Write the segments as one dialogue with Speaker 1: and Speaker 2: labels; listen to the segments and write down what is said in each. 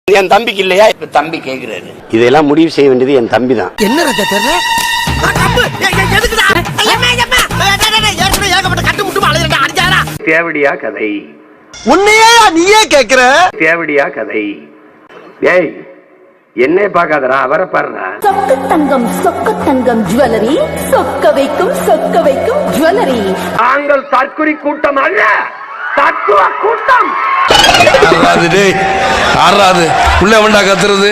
Speaker 1: என் தம்பிக்கு இல்லையா? இப்ப தம்பி கேக்குறாரு. இதெல்லாம் முடிவு செய்ய வேண்டியது என் தம்பி தான்.
Speaker 2: என்ன ராஜா தெரியல
Speaker 1: தேவடியா கதை
Speaker 2: உன்னையே நீயே கேக்குற
Speaker 1: தேவடியா கதை. ஏய் என்ன பாக்காதரா, அவரை பாருடா.
Speaker 3: சொக்க தங்கம் ஜுவல்லரி, சொக்க வைக்கும் ஜுவல்லரி.
Speaker 1: நாங்கள் தற்குறி கூட்டம் அல்ல, தத்துவ கூட்டம்.
Speaker 4: ஆறாது உள்ள வேண்டா கத்துறது.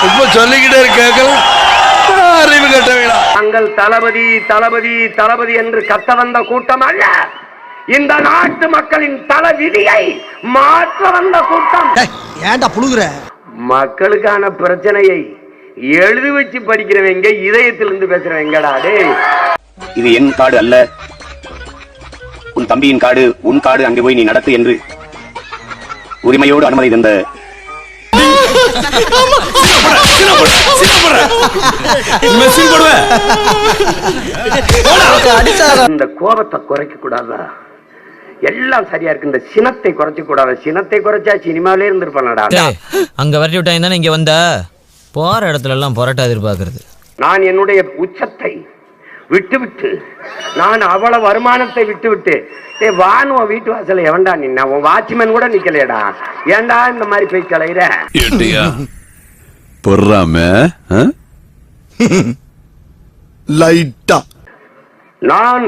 Speaker 4: இப்ப சொல்லிக்கிட்டே கேட்கல, அறிவு கட்ட வேணாம்.
Speaker 1: நாங்கள் தளபதி தளபதி தளபதி என்று கத்த வந்த கூட்டம் அல்ல, இந்த நாட்டு மக்களின் தல விதியை மாற்ற வந்த கூட்டம்.
Speaker 2: ஏன்டா புழுகுற?
Speaker 1: மக்களுக்கான பிரச்சனையை எழுதி வச்சு படிக்கிறவங்க, இதயத்திலிருந்து பேசுறவங்கடா. டேய், இது என் காடு அல்ல, உன் தம்பியின் காடு, உன் காடு, அங்கு போய் நீ நடத்து என்று உரிமையோடு அனுமதி தந்த இந்த கோபத்தை குறைக்க கூடாதா? எல்லாம் சரியா இருக்கு, இந்த சினத்தை குறைக்க கூடாது. சினத்தை குறைச்சா சினிமாலே இருந்திருப்பானடா.
Speaker 5: அங்க வரட்டி விட்டாங்க தானே இங்க வந்தா, போற இடத்துல எல்லாம் பொராட்டா எதிர்பார்க்கறது.
Speaker 1: நான் என்னுடைய உச்சத்தை விட்டுவிட்டு, நான் அவ்வளவு வருமானத்தை விட்டுவிட்டு, வானுவ வீட்டு வாசல எவன்டா நின்னா? உன் வாட்ச்மேன் கூட நிக்கலையடா. ஏன்டா இந்த மாதிரி போய் கலையிற? நான்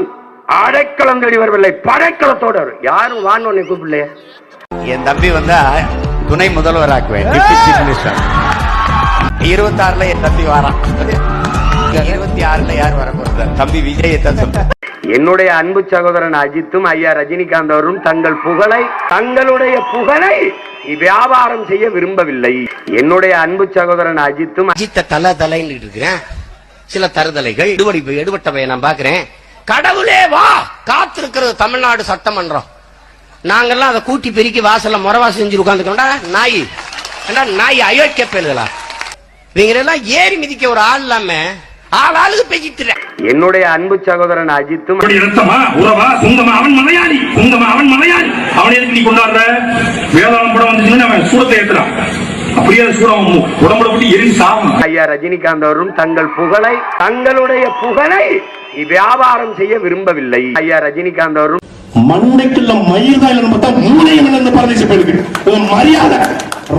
Speaker 1: அடைக்கலம் தேடி வரவில்லை, படைக்கலத்தோட. யாரும் வான்னு கூப்பிடலையே. என் தம்பி வந்தா துணை முதல்வர் ஆக்குவேன். 26ல என் தம்பி வாரான். 26ல யார் வர போறது? தம்பி விஜயத்தான் சொல்ற. என்னுடைய அன்பு சகோதரன் அஜித்தும் ஐயா ரஜினிகாந்த் அவரும் தங்களுடைய புகழை வியாபாரம் செய்ய விரும்பவில்லை. என்னுடைய அன்பு சகோதரன் அஜித்தும் அஜித்த தலைன்னு இருக்கிறேன். சில தருதலைகள் எடுபட்டவை நான் பாக்குறேன். கடவுளே வா, காத்திருக்கிறது தமிழ்நாடு சட்டமன்றம். நாங்கெல்லாம் அதை கூட்டி பெருக்கி வாசல்ல முறவா செஞ்சு உட்காந்துக்கோண்டா. நாய் அயோக்கிய பேருங்களா இவங்க ஏறி மிதிக்க ஒரு ஆள் இல்லாம ஆளுக்கு பேசிட்டு. என்னுடைய அன்பு சகோதரன் அஜித்தும் அவன் மலையாளி, அவன் எதுக்கு நீ கொண்டாடுற? வேதாளம் படம் வந்துச்சுன்னு அவன் சூடத்தை ஏத்துறான். அப்படியே சூடம் உடம்புல போட்டு எரிஞ்சு சாகும். ஐயா ரஜினிகாந்த் அவரும் தங்களுடைய புகழை வியாபாரம் செய்ய விரும்பவில்லை. ஐயா ரஜினிகாந்த் அவரும்
Speaker 6: மண்டைக்குள்ள மயிர் தான் பார்த்தா மூளையில பரதேச போயிருக்கு. மரியாதை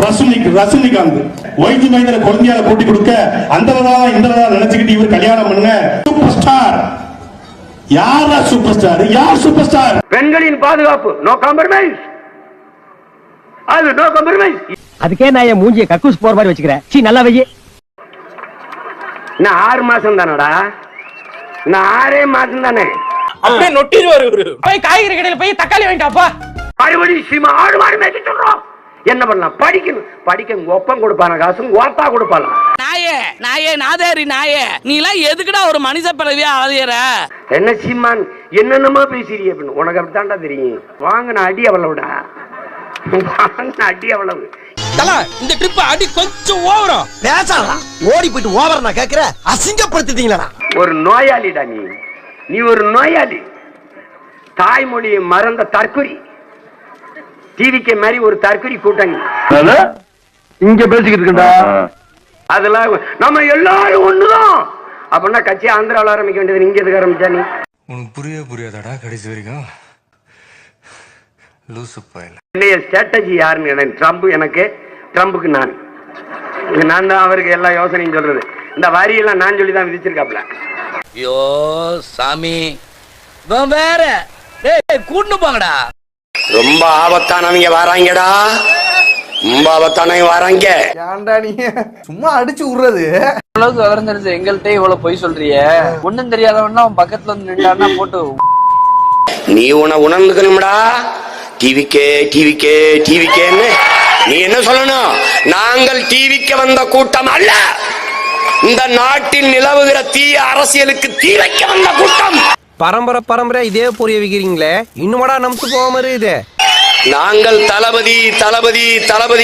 Speaker 6: ரஜினிகாந்த் வைத்திய மைந்தர குழந்தையால கூட்டி கொடுக்க அந்ததான் இந்ததான் நினைச்சுக்கிட்டு இவர் கல்யாணம் பண்ணுங்க. Super star. யாரா சூப்பர் ஸ்டார்? யார் சூப்பர் ஸ்டார்?
Speaker 1: பெண்களின் பாதுகாப்பு, நோ காம்ப்ரமைஸ். அது நோ காம்ப்ரமைஸ்.
Speaker 2: அதுக்கே நான் என் மூஞ்சியை கக்கூஸ் போற மாதிரி வச்சுக்கிறேன். சீ நல்லா வையே.
Speaker 1: நான் 6 மாசம் தானடா, நான் 6 மாசம் தானே.
Speaker 7: அப்படியே நொட்டிடுவாரு இவரு. போய் காய்கறி கடையில போய் தக்காளி வாங்கிட்டாப்பா.
Speaker 1: மறுபடியும் சீமா ஆடு மாடு மேய்ச்சி சொல்றோம். என்ன பண்ணலாம்? படிக்கணும். ஒப்பம் கொடுப்பான காசு ஓத்தா கொடுப்பாங்க.
Speaker 7: நாயே நாதாரி நாயே, நீ எல்லாம் எதுக்குடா ஒரு மனுஷ பிறவியா அலையற?
Speaker 1: என்ன சீமான் என்னென்னமோ பேசிறிய? உனக்கு அப்படித்தான்டா தெரியும். வாங்கின அடி அவ்வளவுடா, வாங்கின அடி அவ்வளவு.
Speaker 7: இந்த ட்ரிப் அடி கொஞ்சம் ஓவரா
Speaker 2: பேசலாம். ஓடி போயிட்டு ஓவர் நான் கேக்குற, அசிங்கப்படுத்திட்டீங்களா?
Speaker 1: ஒரு நோயாளிடா நீ ஒரு நோயாளி. தாய்மொழியை மறந்த தற்குறி. டிவிக்கு மாதிரி ஒரு தற்குறி கூட்டணி
Speaker 6: இங்க பேசிக்கிட்டு இருக்கா?
Speaker 1: அதெல்லாம் நம்ம எல்லாரும் ஒண்ணுதான். அப்படின்னா கட்சி ஆந்திராவில் ஆரம்பிக்க வேண்டியது. நீங்க எதுக்கு ஆரம்பிச்சா? நீ
Speaker 4: உனக்கு புரியாதாடா கடைசி வரைக்கும் லூசு போயில.
Speaker 1: என்னைய ஸ்ட்ராட்டஜி யாருன்னு எனக்கு ட்ரம்புக்கு நான் தான் அவருக்கு எல்லா யோசனையும் சொல்றது. இந்த வரியெல்லாம் நான் சொல்லி தான் விதிச்சிருக்காப்ல.
Speaker 7: ஐயோ சாமி, வேற கூட்டு போங்கடா.
Speaker 1: ரொம்ப ஆபத்தானவங்க வராங்கடா, ரொம்ப ஆபத்தானவங்க வராங்க.
Speaker 2: ஏன்டா நீ சும்மா அடிச்சு விடுறது?
Speaker 8: அளவுக்கு விவரம் தெரிஞ்சு எங்கள்கிட்ட இவ்வளவு பொய் சொல்றிய? ஒண்ணும் தெரியாதவன்னா அவன் பக்கத்துல வந்து நின்றான்னா போட்டு
Speaker 1: நீ உணர்ந்துக்கணும்டா. டிவிக்கேன்னு நீ என்ன சொல்லணும்? நாங்கள் டிவிக்கு வந்த கூட்டம் அல்ல, இந்த நாட்டில் நிலவுகிற தீய அரசியலுக்கு தீ வைக்க வந்த கூட்டம்.
Speaker 2: பரம்பரை இதே புரிய வைக்கிறீங்களே, இன்னும்டா நமக்கு போகாம இருக்குது.
Speaker 1: நாங்கள் தளபதி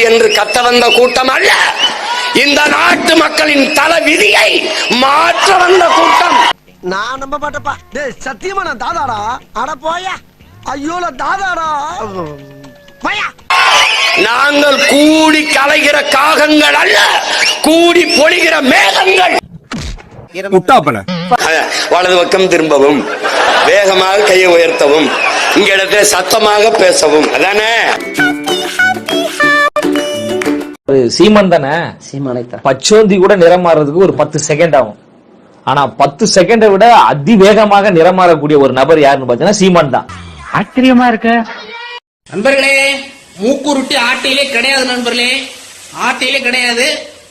Speaker 1: என்று கத்த வந்த கூட்டம் அல்ல, இந்த நாட்டு மக்களின் தல விதியை மாற்ற வந்த கூட்டம்.
Speaker 2: நான் நம்ப மாட்டேப்பா. டேய் சத்தியமா நான் தாதாடா. அட போயா. ஐயோ நான் தாதாடா.
Speaker 1: நாங்கள் கூடி கலைகிற காகங்கள் அல்ல, கூடி பொழிகிற மேகங்கள். வலது பக்கம் திரும்பவும், வேகமாக கையை உயர்த்தவும், இங்க இடத்துல சத்தமாக பேசவும். அதானே
Speaker 8: சீமன் தானே? பச்சோந்தி கூட நிறம் மாறதுக்கு ஒரு 10 செகண்ட் ஆகும். ஆனா 10 செகண்டை விட அதிவேகமாக நிறம் மாறக்கூடிய ஒரு நபர் யாருன்னு பாத்தீங்கன்னா சீமான் தான்.
Speaker 7: ஆச்சரியமா இருக்கு.
Speaker 9: நண்பர்களே, மூக்குருட்டி ஆட்டையிலே கிடையாது. நண்பர்களே, ஆட்டையிலே கிடையாது.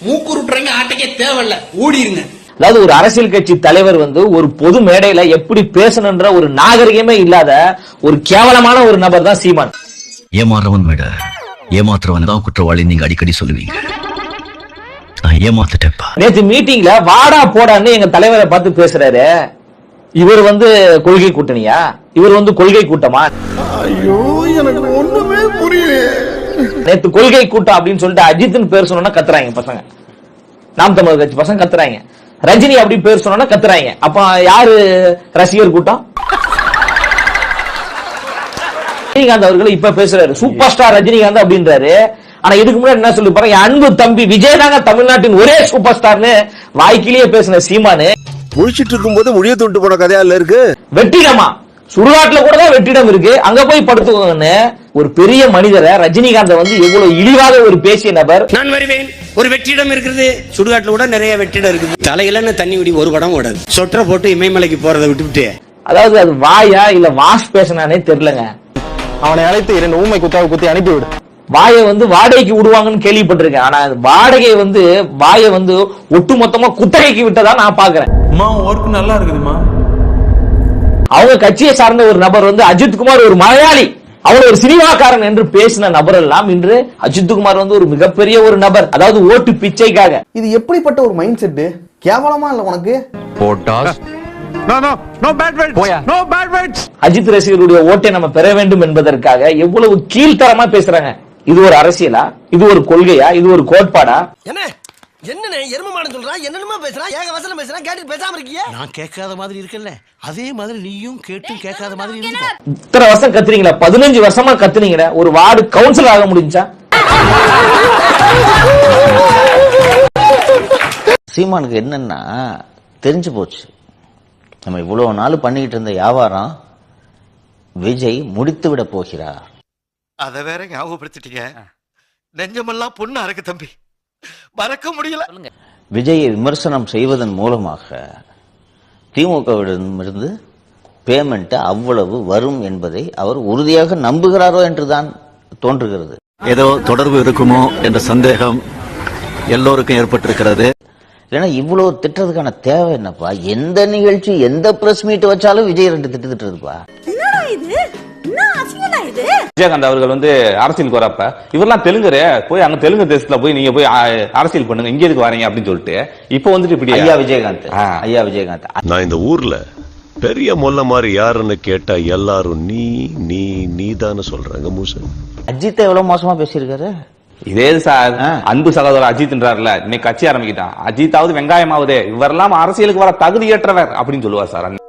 Speaker 9: மூக்குருட்டுறவங்க ஆட்டைக்கே தேவையில்ல, ஓடிருங்க.
Speaker 8: அதாவது ஒரு அரசியல் கட்சி தலைவர் வந்து ஒரு பொது மேடையில எப்படி பேசணும்ன்ற ஒரு நாகரிகமே இல்லாத ஒரு கேவலமான ஒரு நபர் தான் சீமான்.
Speaker 10: ஏமாறவன் விட ஏமாத்துறவன் தான் குற்றவாளி நீங்க அடிக்கடி சொல்லுவீங்க. நான் ஏமாத்துட்டேன்ப்பா.
Speaker 8: நேத்து மீட்டிங்ல வாடா போடான்னு எங்க தலைவரை பார்த்து பேசுறாரு. இவர் வந்து கொள்கை கூட்டணியா? இவர் வந்து கொள்கை கூட்டமா?
Speaker 4: ஐயோ, எனக்கு ஒண்ணுமே புரியல.
Speaker 8: நேத்து கொள்கை கூட்டம் அப்படின்னு சொல்லிட்டு அஜித்னு பேர் சொன்னா கத்துறாங்க பசங்க. நாம் தமிழர் கட்சி பசங்க கத்துறாங்க. ரஜினி அப்படி பேர் சொன்னா கத்துறாங்க. அப்ப யாரு ரசிகர் கூட்டம்? ரஜினிகாந்த் அவர்கள் இப்ப பேசுறாரு, சூப்பர் ஸ்டார் ரஜினிகாந்த் அப்படின்றாரு. ஆனா இதுக்கு முன்னாடி என்ன சொல்லி பாருங்க, அன்பு தம்பி விஜய் தாங்க தமிழ்நாட்டின் ஒரே சூப்பர் ஸ்டார்னு வாய்க்கிலேயே பேசின சீமானு
Speaker 4: முடிச்சிட்டு இருக்கும் போது முடிய துண்டு போன கதையால இருக்கு.
Speaker 8: வெற்றிடமா சுடுகாட்டுல கூட தான் வெற்றிடம் இருக்கு, அங்க போய் படுத்துக்கோங்கன்னு ஒரு பெரிய மனிதரை ரஜினிகாந்த் வந்து எவ்வளவு இழிவாக ஒரு பேசிய நபர்.
Speaker 1: நான் வருவேன், ஒரு வெற்றிடம் இருக்கிறது, சுடுகாட்டுல கூட நிறைய வெற்றிடம் இருக்குது. தலையில தண்ணி விடி ஒரு படம் ஓடாது. சொற்ற போட்டு இமயமலைக்கு போறதை விட்டுவிட்டு,
Speaker 8: அதாவது அது வாயா இல்ல வாஷ் பேசினானே தெரியலங்க.
Speaker 2: அவனை அழைத்து 2 ஊமை குத்தாவை குத்தி அனுப்பிவிடு.
Speaker 8: வாயை வந்து வாடகைக்கு விடுவாங்கன்னு கேள்விப்பட்டிருக்கேன். ஆனா வாடகை வந்து வாயை வந்து ஒட்டுமொத்தமா குத்தகைக்கு விட்டதா நான் பாக்குறேன்.
Speaker 6: நல்லா இருக்குதுமா.
Speaker 8: அவங்க கட்சியை சார்ந்த ஒரு நபர் வந்து அஜித்குமார் ஒரு மலையாளி, அவர் ஒரு சினிமாக்காரன் என்று பேசின நபர் எல்லாம் இன்று அஜித்குமார் வந்து ஒரு மிகப்பெரிய ஒரு நபர், அதாவது ஓட்டு பிச்சைக்காக.
Speaker 2: இது எப்படிப்பட்ட ஒரு மைண்ட் செட்? கேவலமா இல்ல உனக்கு?
Speaker 8: அஜித் ரசிகர்களுடைய ஓட்டை நம்ம பெற வேண்டும் என்பதற்காக எவ்வளவு கீழ்த்தரமா பேசுறாங்க. இது ஒரு அரசியலா? இது ஒரு கொள்கையா? இது ஒரு கோட்பாடா?
Speaker 2: என்ன எருமமான சொல்றா, என்னமா பேசுறா, ஏக வசனம் பேசுறா, கேட்டு பேசாம இருக்கீங்க. நான் கேட்காத மாதிரி இருக்கல, அதே மாதிரி நீயும் கேட்டு கேட்காத மாதிரி இருக்க.
Speaker 8: இத்தனை வருஷம் கத்துறீங்களா? 15 வருஷமா கத்துனீங்களா? ஒரு வார்டு கவுன்சிலர் ஆக முடிஞ்சா?
Speaker 10: சீமானுக்கு என்னன்னா தெரிஞ்சு போச்சு, நம்ம இவ்வளவு நாள் பண்ணிக்கிட்டு இருந்த வியாபாரம் விஜய் முடித்து விட போகிறார்.
Speaker 4: அத வேற ஞாபகப்படுத்திட்டீங்க. நெஞ்சமெல்லாம் பொண்ணு அறக்கு தம்பி, மறக்க முடியல.
Speaker 10: விஜயை விமர்சனம் செய்வதன் மூலமாக திமுகவிடமிருந்து பேமெண்ட் அவ்வளவு வரும் என்பதை அவர் உறுதியாக நம்புகிறாரோ என்றுதான் தோன்றுகிறது.
Speaker 11: ஏதோ தொடர்பு இருக்குமோ என்ற சந்தேகம் எல்லோருக்கும் ஏற்பட்டிருக்கிறது.
Speaker 10: இல்லைன்னா இவ்வளவு திட்டுறதுக்கான தேவை என்னப்பா? எந்த நிகழ்ச்சி எந்த பிரஸ் மீட் வச்சாலும் விஜய் 2 திட்டுதுப்பா.
Speaker 12: விஜயகாந்த் அவர்கள் வந்து அரசியலுக்கு வரப்ப இவரெல்லாம் தெலுங்கரு, போய் அங்க தெலுங்கு தேசத்துல போய் நீங்க போய் அரசியல் பண்ணுங்க, இங்க எதுக்கு வரீங்க அப்படின்னு சொல்லிட்டு இப்ப வந்துட்டு இப்படி
Speaker 10: ஐயா விஜயகாந்த்
Speaker 11: நான் இந்த ஊர்ல பெரிய மொல்ல மாதிரி யாருன்னு கேட்டா எல்லாரும் நீ நீ நீதான்னு சொல்றாங்க. மூசு
Speaker 10: அஜித் எவ்வளவு மோசமா பேசியிருக்காரு.
Speaker 12: இதே சார் அன்பு சகோதரர் அஜித்ன்றாருல, இன்னைக்கு கட்சி ஆரம்பிக்கிட்டான். அஜித்தாவது வெங்காயமாவது, இவரெல்லாம் அரசியலுக்கு வர தகுதியற்றவர் அப்படின்னு சொல்லுவார் சார்.